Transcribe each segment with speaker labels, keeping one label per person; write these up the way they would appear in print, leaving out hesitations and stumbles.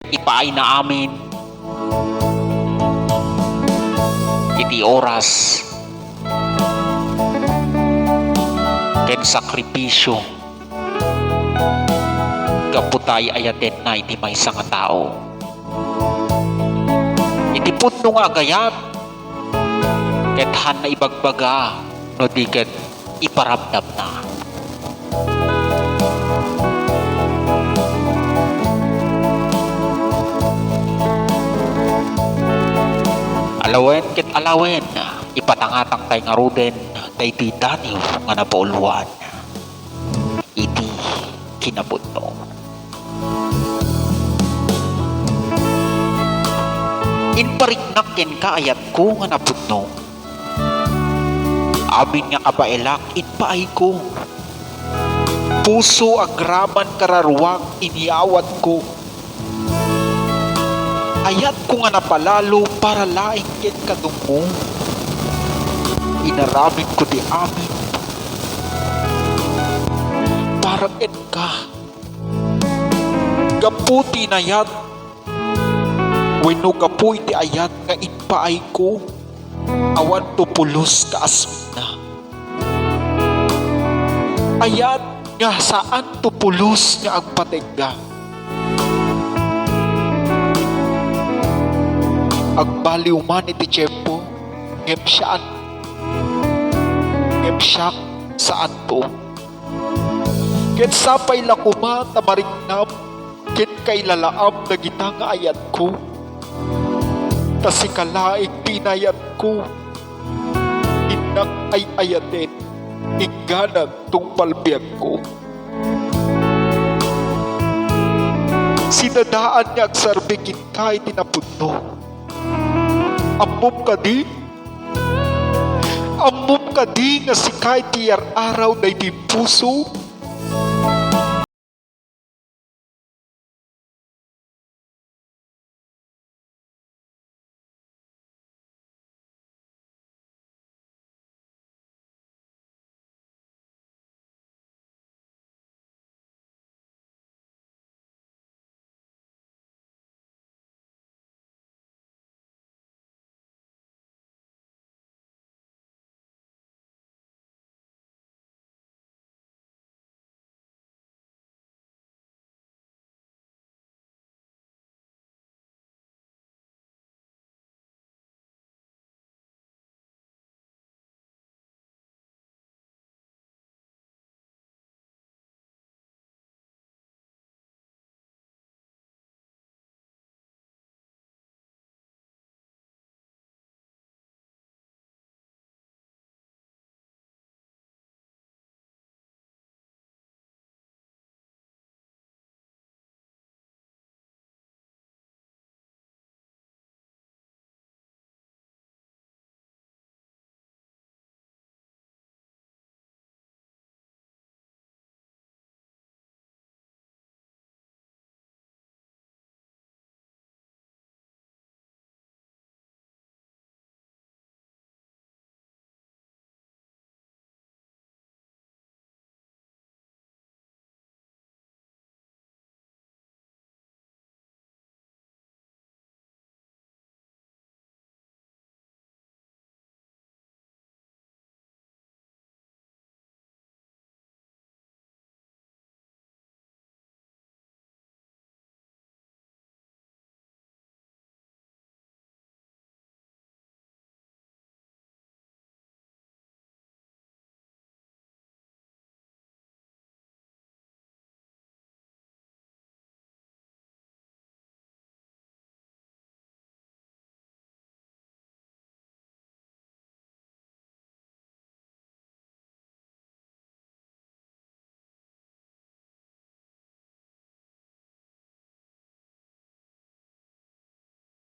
Speaker 1: Ipaay na amin iti oras ken sakripisyo kaputay ayaten na iti maysa nga tao. Iti pudno nga agayat ket han na ibagbaga no di ket iparamdam na. Alawen ket alawen ipatangatang tay nga ruden daytoy daniw nga napauluan iti kinapudno. Inpariknak ken kaayat ko nga napudno. Amin nga kabaelak inpaay ko. Puso agraman kararuwak iniawat ko. Ayat ko nga napalalo para laing ken kadungmo. Inaramid ko di amin para ken ka. Gaputi na yat wenno gapu iti ayat nga inpaay ko. Awan tupulos kaasuna. Ayat nga saan tupulos nga agpategga. Agbaliw man iti tiyempo ngem siyak saan to. Ket sapay lakuma tamariknam ket kailalaam dagita nga ayat ko. Tasikalaing pinayat ko. Inak ay ayaten ingganag tungpalbiag ko. Sinadaan nga agsarbikin ka iti napudno. Ammom ka di nga si kay tiyar araw na iti puso.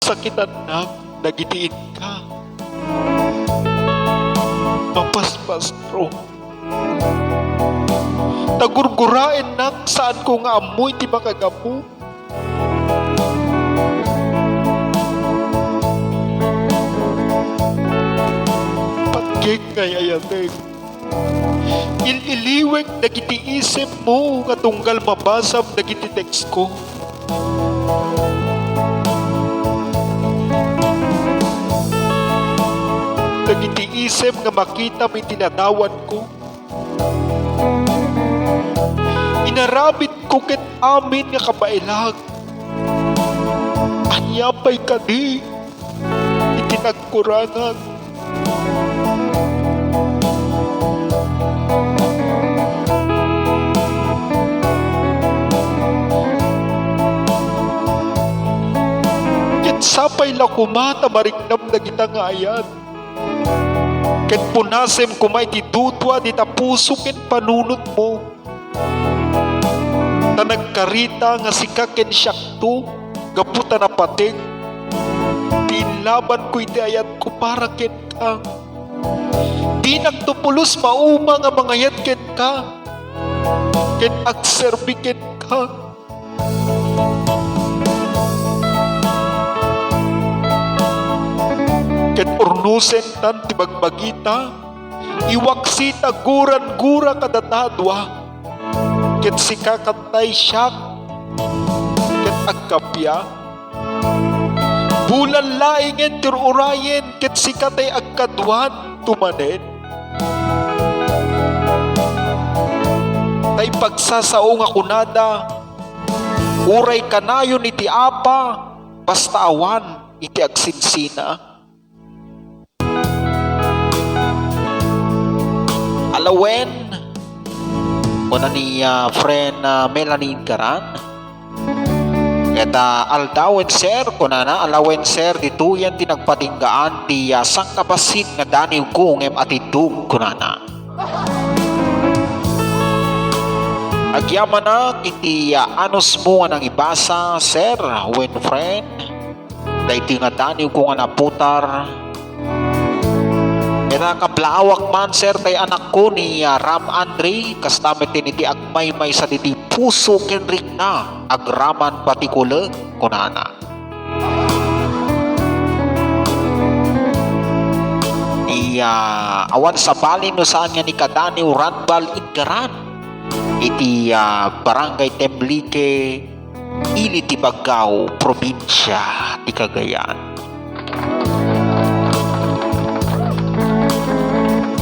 Speaker 1: Sakitan na nagitiin ka. Mapaspastro. Tagurgurain na saan ko nga amoy ti makagamu. Patgig ngay ayatek. Ililiwek nagiti isip mo nga tunggal mabasab nagiti text ko. isip nga makita may tinadawan ko. Inarabit ko ket amin nga kabailag. Anyapay kadi, itinagkurangan. Ket sapay lakumata marignam na kita nga ayan. Ket punasem kumay ti dudwa di ta puso ken panunot mo. Ta nagkarita nga sika ken syakto, gaputa na patig. Tinlaban ko iti ayat ko para ken ka. Di nagtupulos mauma nga mangayat ken ka. Ken agserbi ken ka. Ket urnusen tan ti bagbagita, iwaksi taguran-gura kadatadwa, ket sika katay siyak, ket agkapya. Bulan laingen tirurayen, ket sika tay agkadwan tumanen. Tay pagsasao nga kunada, uray kanayon iti apa, basta awan iti agsinsina. Alawen kuna ni friend Melanie Garan eta aldawen sir kuna na alawen sir dituyan tinagpatinggaan ti sangkabasit nga daniw kong atidug kuna na agyaman na iti anos mo nga nang ibasa sir when friend dayti nga daniw kong naputar. Kaya kablawak man sir tay anak ko ni Ram Andre kastamit din iti agmay-may sa diti puso kenrik na agraman patikule kunana. Awan sa balin no saan nga ni Kadani Ranbal Idgaran iti barangay Temlique Ili ti Bagao probinsya ti Cagayan.